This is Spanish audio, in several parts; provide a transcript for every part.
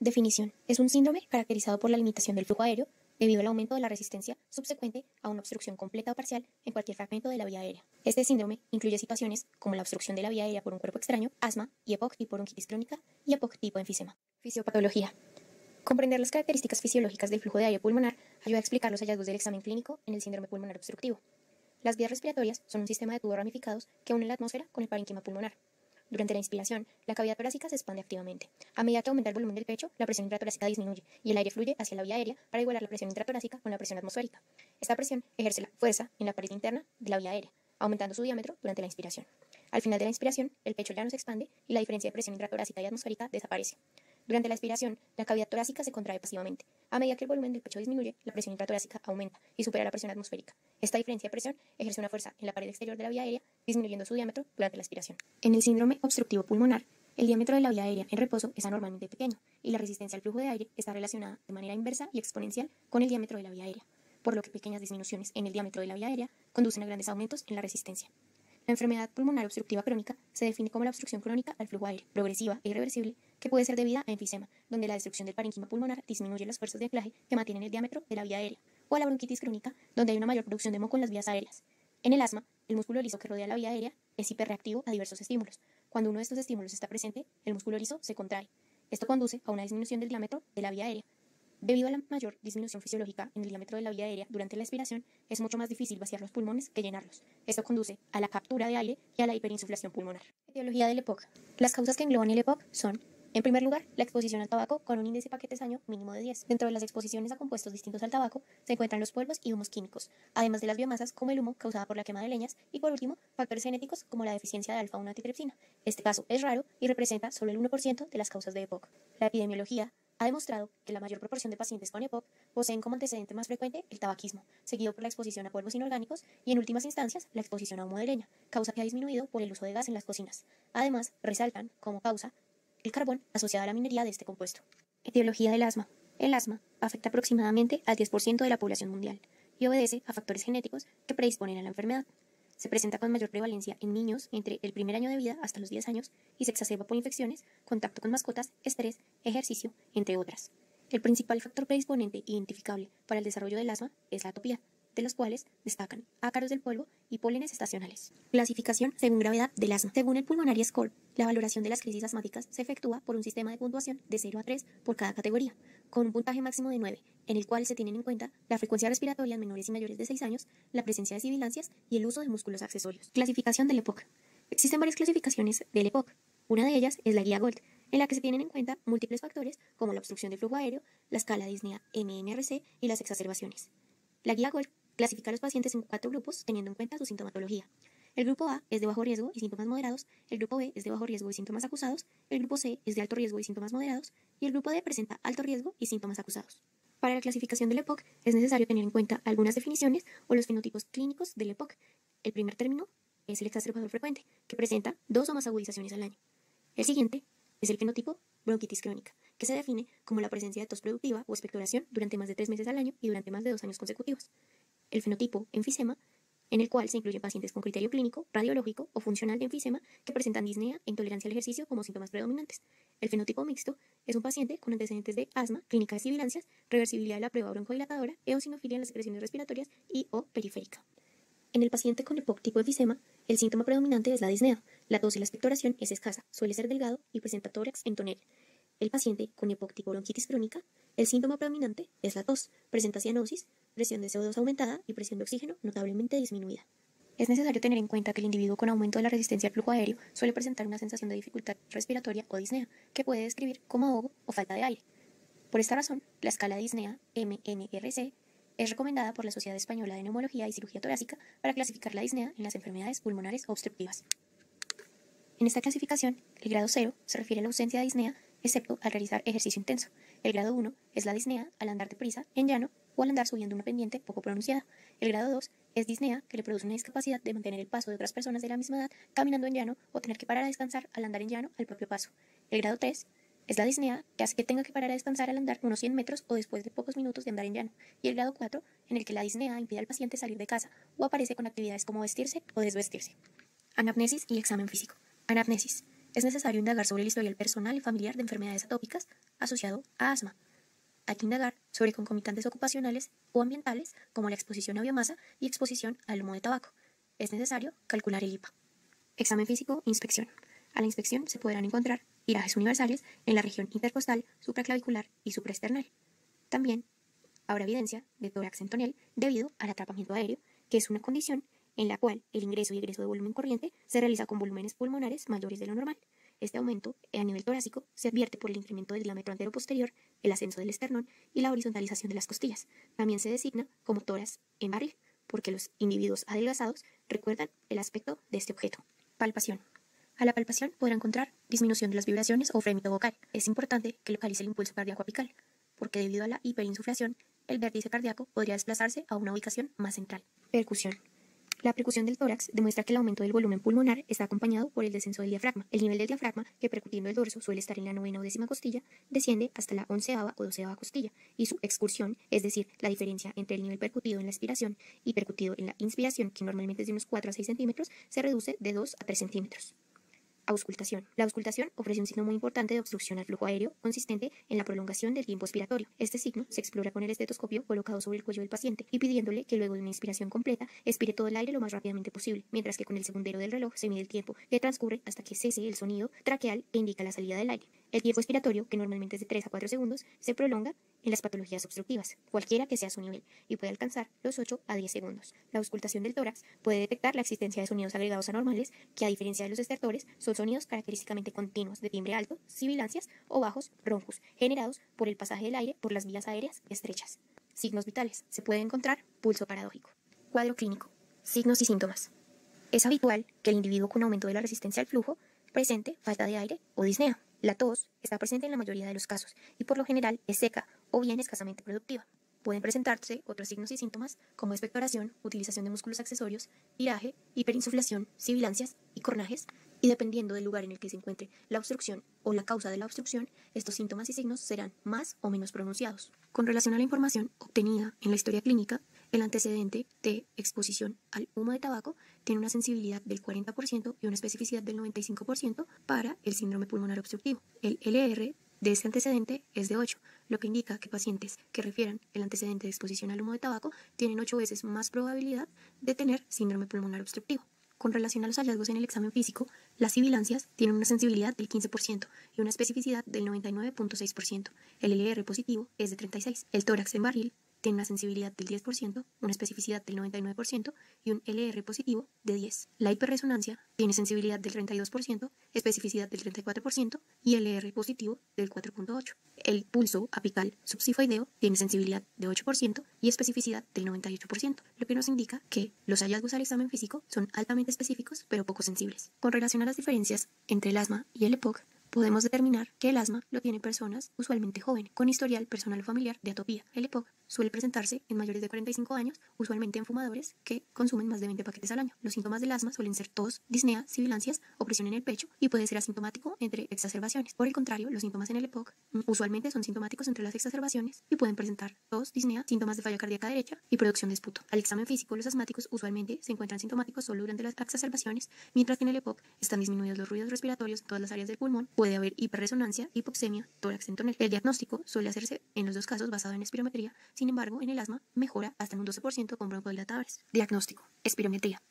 Definición. Es un síndrome caracterizado por la limitación del flujo aéreo debido al aumento de la resistencia subsecuente a una obstrucción completa o parcial en cualquier fragmento de la vía aérea. Este síndrome incluye situaciones como la obstrucción de la vía aérea por un cuerpo extraño, asma y EPOC tipo bronquitis crónica y EPOC tipo enfisema. Fisiopatología. Comprender las características fisiológicas del flujo de aire pulmonar ayuda a explicar los hallazgos del examen clínico en el síndrome pulmonar obstructivo. Las vías respiratorias son un sistema de tubos ramificados que unen la atmósfera con el parénquima pulmonar. Durante la inspiración, la cavidad torácica se expande activamente. A medida que aumenta el volumen del pecho, la presión intratorácica disminuye y el aire fluye hacia la vía aérea para igualar la presión intratorácica con la presión atmosférica. Esta presión ejerce la fuerza en la pared interna de la vía aérea, aumentando su diámetro durante la inspiración. Al final de la inspiración, el pecho llano se expande y la diferencia de presión intratorácica y atmosférica desaparece. Durante la expiración, la cavidad torácica se contrae pasivamente. A medida que el volumen del pecho disminuye, la presión intratorácica aumenta y supera la presión atmosférica. Esta diferencia de presión ejerce una fuerza en la pared exterior de la vía aérea, disminuyendo su diámetro durante la expiración. En el síndrome obstructivo pulmonar, el diámetro de la vía aérea en reposo es anormalmente pequeño y la resistencia al flujo de aire está relacionada de manera inversa y exponencial con el diámetro de la vía aérea, por lo que pequeñas disminuciones en el diámetro de la vía aérea conducen a grandes aumentos en la resistencia. La enfermedad pulmonar obstructiva crónica se define como la obstrucción crónica al flujo aéreo, progresiva e irreversible, que puede ser debida a enfisema, donde la destrucción del parénquima pulmonar disminuye las fuerzas de anclaje que mantienen el diámetro de la vía aérea, o a la bronquitis crónica, donde hay una mayor producción de moco en las vías aéreas. En el asma, el músculo liso que rodea la vía aérea es hiperreactivo a diversos estímulos. Cuando uno de estos estímulos está presente, el músculo liso se contrae. Esto conduce a una disminución del diámetro de la vía aérea. Debido a la mayor disminución fisiológica en el diámetro de la vía aérea durante la expiración, es mucho más difícil vaciar los pulmones que llenarlos. Esto conduce a la captura de aire y a la hiperinsuflación pulmonar. Etiología del EPOC. Las causas que engloban el EPOC son, en primer lugar, la exposición al tabaco con un índice paquetes-año mínimo de 10. Dentro de las exposiciones a compuestos distintos al tabaco se encuentran los polvos y humos químicos, además de las biomasas como el humo causada por la quema de leñas y, por último, factores genéticos como la deficiencia de alfa-1 antitripsina. Este caso es raro y representa solo el 1% de las causas de EPOC. La epidemiología ha demostrado que la mayor proporción de pacientes con EPOC poseen como antecedente más frecuente el tabaquismo, seguido por la exposición a polvos inorgánicos y, en últimas instancias, la exposición a humo de leña, causa que ha disminuido por el uso de gas en las cocinas. Además, resaltan como causa el carbón asociado a la minería de este compuesto. Etiología del asma. El asma afecta aproximadamente al 10% de la población mundial y obedece a factores genéticos que predisponen a la enfermedad. Se presenta con mayor prevalencia en niños entre el primer año de vida hasta los 10 años y se exacerba por infecciones, contacto con mascotas, estrés, ejercicio, entre otras. El principal factor predisponente identificable para el desarrollo del asma es la atopía, de los cuales destacan ácaros del polvo y pólenes estacionales. Clasificación según gravedad del asma. Según el Pulmonary Score, la valoración de las crisis asmáticas se efectúa por un sistema de puntuación de 0 a 3 por cada categoría, con un puntaje máximo de 9, en el cual se tienen en cuenta la frecuencia respiratoria en menores y mayores de 6 años, la presencia de sibilancias y el uso de músculos accesorios. Clasificación del EPOC. Existen varias clasificaciones del EPOC. Una de ellas es la guía GOLD, en la que se tienen en cuenta múltiples factores como la obstrucción del flujo aéreo, la escala Disnea-MNRC y las exacerbaciones. La guía GOLD clasifica a los pacientes en 4 grupos teniendo en cuenta su sintomatología. El grupo A es de bajo riesgo y síntomas moderados, el grupo B es de bajo riesgo y síntomas acusados, el grupo C es de alto riesgo y síntomas moderados, y el grupo D presenta alto riesgo y síntomas acusados. Para la clasificación del EPOC es necesario tener en cuenta algunas definiciones o los fenotipos clínicos del EPOC. El primer término es el exacerbador frecuente, que presenta 2 o más agudizaciones al año. El siguiente es el fenotipo bronquitis crónica, que se define como la presencia de tos productiva o expectoración durante más de 3 meses al año y durante más de 2 años consecutivos. El fenotipo enfisema, en el cual se incluyen pacientes con criterio clínico, radiológico o funcional de enfisema que presentan disnea e intolerancia al ejercicio como síntomas predominantes. El fenotipo mixto es un paciente con antecedentes de asma, clínica de sibilancias, reversibilidad de la prueba broncodilatadora, eosinofilia en las secreciones respiratorias y o periférica. En el paciente con EPOC tipo enfisema, el síntoma predominante es la disnea. La tos y la expectoración es escasa, suele ser delgado y presenta tórax en tonel. El paciente con EPOC tipo bronquitis crónica, el síntoma predominante es la tos, presenta cianosis, presión de CO2 aumentada y presión de oxígeno notablemente disminuida. Es necesario tener en cuenta que el individuo con aumento de la resistencia al flujo aéreo suele presentar una sensación de dificultad respiratoria o disnea, que puede describir como ahogo o falta de aire. Por esta razón, la escala Disnea-MNRC es recomendada por la Sociedad Española de Neumología y Cirugía Torácica para clasificar la disnea en las enfermedades pulmonares obstructivas. En esta clasificación, el grado 0 se refiere a la ausencia de disnea, excepto al realizar ejercicio intenso. El grado 1 es la disnea al andar deprisa, en llano, o al andar subiendo una pendiente poco pronunciada. El grado 2 es disnea que le produce una discapacidad de mantener el paso de otras personas de la misma edad caminando en llano o tener que parar a descansar al andar en llano al propio paso. El grado 3 es la disnea que hace que tenga que parar a descansar al andar unos 100 metros o después de pocos minutos de andar en llano. Y el grado 4, en el que la disnea impide al paciente salir de casa o aparece con actividades como vestirse o desvestirse. Anamnesis y examen físico. Anamnesis. Es necesario indagar sobre el historial personal y familiar de enfermedades atópicas asociado a asma. Hay que indagar sobre concomitantes ocupacionales o ambientales como la exposición a biomasa y exposición al humo de tabaco. Es necesario calcular el IPA. Examen físico, inspección. A la inspección se podrán encontrar irajes universales en la región intercostal, supraclavicular y supraesternal. También habrá evidencia de tórax en tonel debido al atrapamiento aéreo, que es una condición en la cual el ingreso y egreso de volumen corriente se realiza con volúmenes pulmonares mayores de lo normal. Este aumento a nivel torácico se advierte por el incremento del diámetro antero-posterior, el ascenso del esternón y la horizontalización de las costillas. También se designa como tórax en barril, porque los individuos adelgazados recuerdan el aspecto de este objeto. Palpación. A la palpación podrá encontrar disminución de las vibraciones o frémito vocal. Es importante que localice el impulso cardíaco apical, porque debido a la hiperinsuflación, el vértice cardíaco podría desplazarse a una ubicación más central. Percusión. La percusión del tórax demuestra que el aumento del volumen pulmonar está acompañado por el descenso del diafragma. El nivel del diafragma, que percutiendo el dorso suele estar en la 9ª o 10ª costilla, desciende hasta la 11ª o 12ª costilla, y su excursión, es decir, la diferencia entre el nivel percutido en la expiración y percutido en la inspiración, que normalmente es de unos 4 a 6 centímetros, se reduce de 2 a 3 centímetros. Auscultación. La auscultación ofrece un signo muy importante de obstrucción al flujo aéreo consistente en la prolongación del tiempo expiratorio. Este signo se explora con el estetoscopio colocado sobre el cuello del paciente y pidiéndole que luego de una inspiración completa expire todo el aire lo más rápidamente posible, mientras que con el segundero del reloj se mide el tiempo que transcurre hasta que cese el sonido traqueal que indica la salida del aire. El tiempo expiratorio, que normalmente es de 3 a 4 segundos, se prolonga en las patologías obstructivas, cualquiera que sea su nivel, y puede alcanzar los 8 a 10 segundos. La auscultación del tórax puede detectar la existencia de sonidos agregados anormales que, a diferencia de los estertores, son sonidos característicamente continuos de timbre alto, sibilancias o bajos, ronjos, generados por el pasaje del aire por las vías aéreas estrechas. Signos vitales. Se puede encontrar pulso paradójico. Cuadro clínico. Signos y síntomas. Es habitual que el individuo con aumento de la resistencia al flujo presente falta de aire o disnea. La tos está presente en la mayoría de los casos y por lo general es seca o bien escasamente productiva. Pueden presentarse otros signos y síntomas como expectoración, utilización de músculos accesorios, viraje, hiperinsuflación, sibilancias y cornajes, y dependiendo del lugar en el que se encuentre la obstrucción o la causa de la obstrucción, estos síntomas y signos serán más o menos pronunciados. Con relación a la información obtenida en la historia clínica, el antecedente de exposición al humo de tabaco tiene una sensibilidad del 40% y una especificidad del 95% para el síndrome pulmonar obstructivo. El LR de este antecedente es de 8, lo que indica que pacientes que refieran el antecedente de exposición al humo de tabaco tienen 8 veces más probabilidad de tener síndrome pulmonar obstructivo. Con relación a los hallazgos en el examen físico, las sibilancias tienen una sensibilidad del 15% y una especificidad del 99.6%. El LR positivo es de 36. El tórax en barril tiene una sensibilidad del 10%, una especificidad del 99% y un LR positivo de 10. La hiperresonancia tiene sensibilidad del 32%, especificidad del 34% y LR positivo del 4.8. El pulso apical subsifoideo tiene sensibilidad de 8% y especificidad del 98%, lo que nos indica que los hallazgos al examen físico son altamente específicos pero poco sensibles. Con relación a las diferencias entre el asma y el EPOC, podemos determinar que el asma lo tienen personas usualmente jóvenes, con historial personal o familiar de atopía. El EPOC suele presentarse en mayores de 45 años, usualmente en fumadores que consumen más de 20 paquetes al año. Los síntomas del asma suelen ser tos, disnea, sibilancias, opresión en el pecho y puede ser asintomático entre exacerbaciones. Por el contrario, los síntomas en el EPOC usualmente son sintomáticos entre las exacerbaciones y pueden presentar tos, disnea, síntomas de falla cardíaca derecha y producción de esputo. Al examen físico, los asmáticos usualmente se encuentran sintomáticos solo durante las exacerbaciones, mientras que en el EPOC están disminuidos los ruidos respiratorios en todas las áreas del pulmón. Puede haber hiperresonancia, hipoxemia, tórax en tonel. El diagnóstico suele hacerse en los dos casos basado en espirometría, sin embargo, en el asma mejora hasta en un 12% con broncodilatadores. Diagnóstico: espirometría.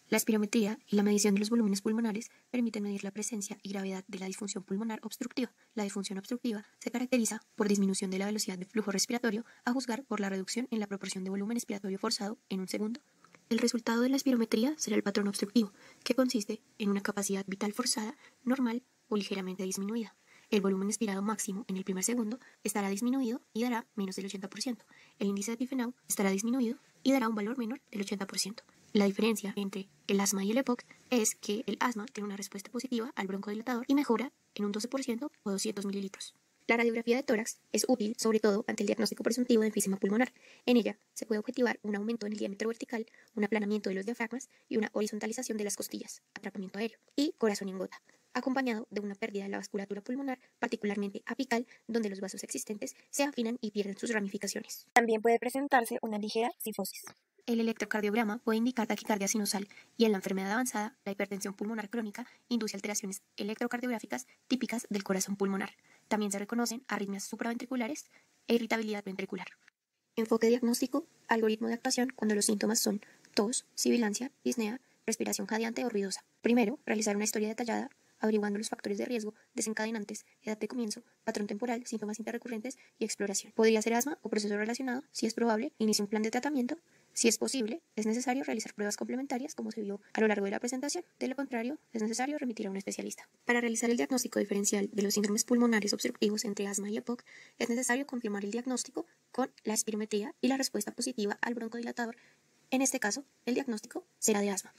La espirometría y la medición de los volúmenes pulmonares permiten medir la presencia y gravedad de la disfunción pulmonar obstructiva. La disfunción obstructiva se caracteriza por disminución de la velocidad de flujo respiratorio, a juzgar por la reducción en la proporción de volumen expiratorio forzado en un segundo. El resultado de la espirometría será el patrón obstructivo, que consiste en una capacidad vital forzada, normal o ligeramente disminuida. El volumen expirado máximo en el primer segundo estará disminuido y dará menos del 80%. El índice de Pfenau estará disminuido y dará un valor menor del 80%. La diferencia entre el asma y el EPOC es que el asma tiene una respuesta positiva al broncodilatador y mejora en un 12% o 200 mililitros. La radiografía de tórax es útil sobre todo ante el diagnóstico presuntivo de enfisema pulmonar. En ella se puede objetivar un aumento en el diámetro vertical, un aplanamiento de los diafragmas y una horizontalización de las costillas, atrapamiento aéreo y corazón en gota, acompañado de una pérdida de la vasculatura pulmonar, particularmente apical, donde los vasos existentes se afinan y pierden sus ramificaciones. También puede presentarse una ligera cifosis. El electrocardiograma puede indicar taquicardia sinusal y en la enfermedad avanzada, la hipertensión pulmonar crónica induce alteraciones electrocardiográficas típicas del corazón pulmonar. También se reconocen arritmias supraventriculares e irritabilidad ventricular. Enfoque diagnóstico, algoritmo de actuación cuando los síntomas son tos, sibilancia, disnea, respiración jadeante o ruidosa. Primero, realizar una historia detallada, averiguando los factores de riesgo, desencadenantes, edad de comienzo, patrón temporal, síntomas interrecurrentes y exploración. Podría ser asma o proceso relacionado. Si es probable, inicie un plan de tratamiento. Si es posible, es necesario realizar pruebas complementarias como se vio a lo largo de la presentación. De lo contrario, es necesario remitir a un especialista. Para realizar el diagnóstico diferencial de los síndromes pulmonares obstructivos entre asma y EPOC, es necesario confirmar el diagnóstico con la espirometría y la respuesta positiva al broncodilatador. En este caso, el diagnóstico será de asma.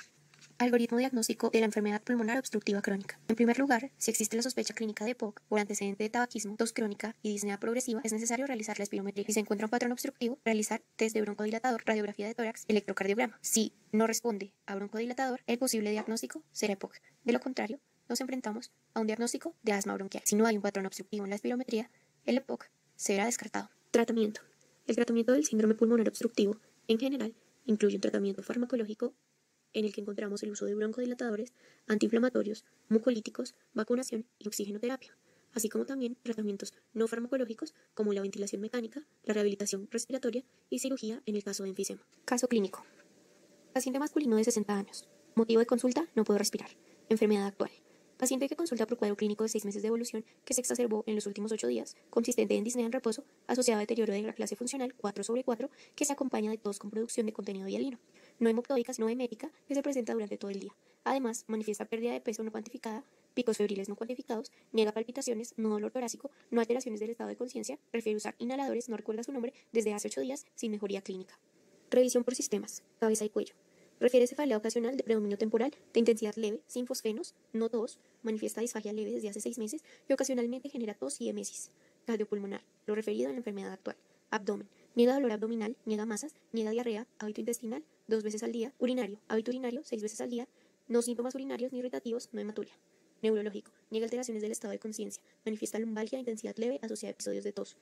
Algoritmo diagnóstico de la enfermedad pulmonar obstructiva crónica. En primer lugar, si existe la sospecha clínica de EPOC por antecedente de tabaquismo, tos crónica y disnea progresiva, es necesario realizar la espirometría. Si se encuentra un patrón obstructivo, realizar test de broncodilatador, radiografía de tórax, electrocardiograma. Si no responde a broncodilatador, el posible diagnóstico será EPOC. De lo contrario, nos enfrentamos a un diagnóstico de asma bronquial. Si no hay un patrón obstructivo en la espirometría, el EPOC será descartado. Tratamiento. El tratamiento del síndrome pulmonar obstructivo, en general, incluye un tratamiento farmacológico en el que encontramos el uso de broncodilatadores, antiinflamatorios, mucolíticos, vacunación y oxigenoterapia, así como también tratamientos no farmacológicos como la ventilación mecánica, la rehabilitación respiratoria y cirugía en el caso de enfisema. Caso clínico. Paciente masculino de 60 años. Motivo de consulta: no puedo respirar. Enfermedad actual. Paciente que consulta por cuadro clínico de 6 meses de evolución que se exacerbó en los últimos 8 días, consistente en disnea en reposo, asociado a deterioro de la clase funcional 4/4, que se acompaña de tos con producción de contenido hialino. No hemoptódica, sino emética, que se presenta durante todo el día. Además, manifiesta pérdida de peso no cuantificada, picos febriles no cuantificados, niega palpitaciones, no dolor torácico, no alteraciones del estado de conciencia, prefiere usar inhaladores, no recuerda su nombre, desde hace 8 días, sin mejoría clínica. Revisión por sistemas, cabeza y cuello. Refiere cefalea ocasional de predominio temporal, de intensidad leve, sin fosfenos, no tos, manifiesta disfagia leve desde hace 6 meses y ocasionalmente genera tos y emesis. Cardiopulmonar, lo referido a la enfermedad actual. Abdomen, niega dolor abdominal, niega masas, niega diarrea, hábito intestinal, 2 veces al día. Urinario, hábito urinario, 6 veces al día. No síntomas urinarios ni irritativos, no hematuria. Neurológico, niega alteraciones del estado de conciencia, manifiesta lumbalgia de intensidad leve asociada a episodios de tos.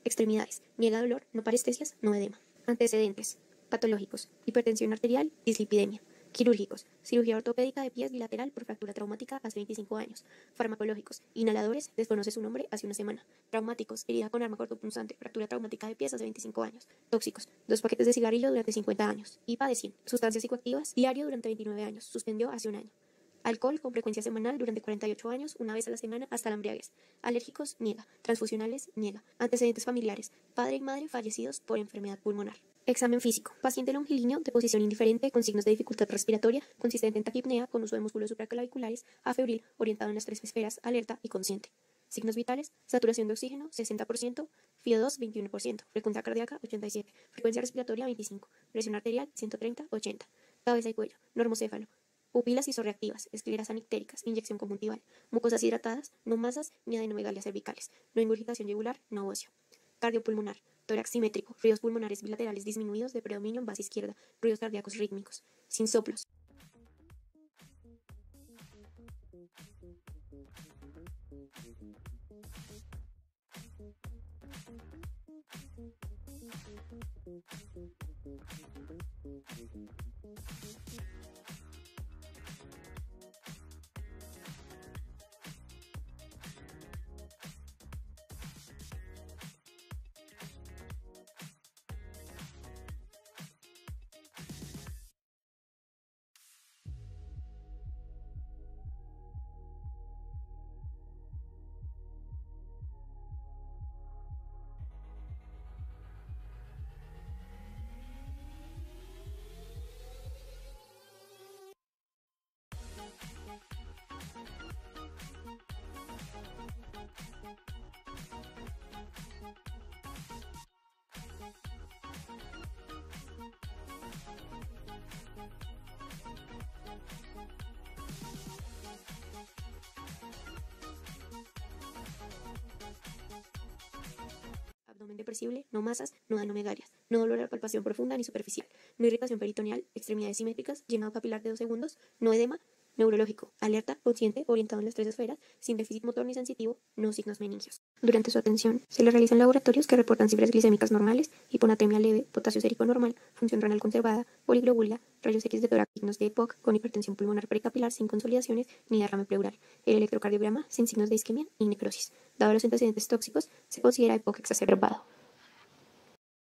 Extremidades, niega dolor, no parestesias, no edema. Antecedentes patológicos: hipertensión arterial, dislipidemia. Quirúrgicos: cirugía ortopédica de pies bilateral por fractura traumática hace 25 años. Farmacológicos: inhaladores, desconoce su nombre, hace una semana. Traumáticos: herida con arma cortopunzante, fractura traumática de pies hace 25 años. Tóxicos: 2 paquetes de cigarrillo durante 50 años. IPA de 100. Sustancias psicoactivas, diario durante 29 años. Suspendió hace un año. Alcohol con frecuencia semanal durante 48 años, una vez a la semana hasta la embriaguez. Alérgicos, niega. Transfusionales, niega. Antecedentes familiares: padre y madre fallecidos por enfermedad pulmonar. Examen físico. Paciente longilíneo, de posición indiferente, con signos de dificultad respiratoria, consistente en taquipnea, con uso de músculos supraclaviculares, afebril, orientado en las 3 esferas, alerta y consciente. Signos vitales: saturación de oxígeno, 60%, FIO2, 21%, frecuencia cardíaca, 87%, frecuencia respiratoria, 25%, presión arterial, 130, 80%. Cabeza y cuello, normocéfalo. Pupilas isorreactivas, escleras anictéricas, inyección conjuntival, mucosas hidratadas, no masas ni adenomegalias cervicales, no ingurgitación yugular, no óseo. Cardiopulmonar, tórax simétrico, ruidos pulmonares bilaterales disminuidos de predominio en base izquierda, ruidos cardíacos rítmicos, sin soplos. Abdomen depresible, no masas, no adenomegalias, no dolor a palpación profunda ni superficial, no irritación peritoneal, extremidades simétricas, llenado capilar de 2 segundos, no edema, Neurológico, alerta, consciente, orientado en las tres esferas, sin déficit motor ni sensitivo, no signos meningios. Durante su atención, se le realizan laboratorios que reportan cifras glicémicas normales, hiponatremia leve, potasio sérico normal, función renal conservada, poliglobulia, rayos X de tórax, signos de EPOC, con hipertensión pulmonar pericapilar sin consolidaciones ni derrame pleural, el electrocardiograma sin signos de isquemia y necrosis. Dado los antecedentes tóxicos, se considera EPOC exacerbado.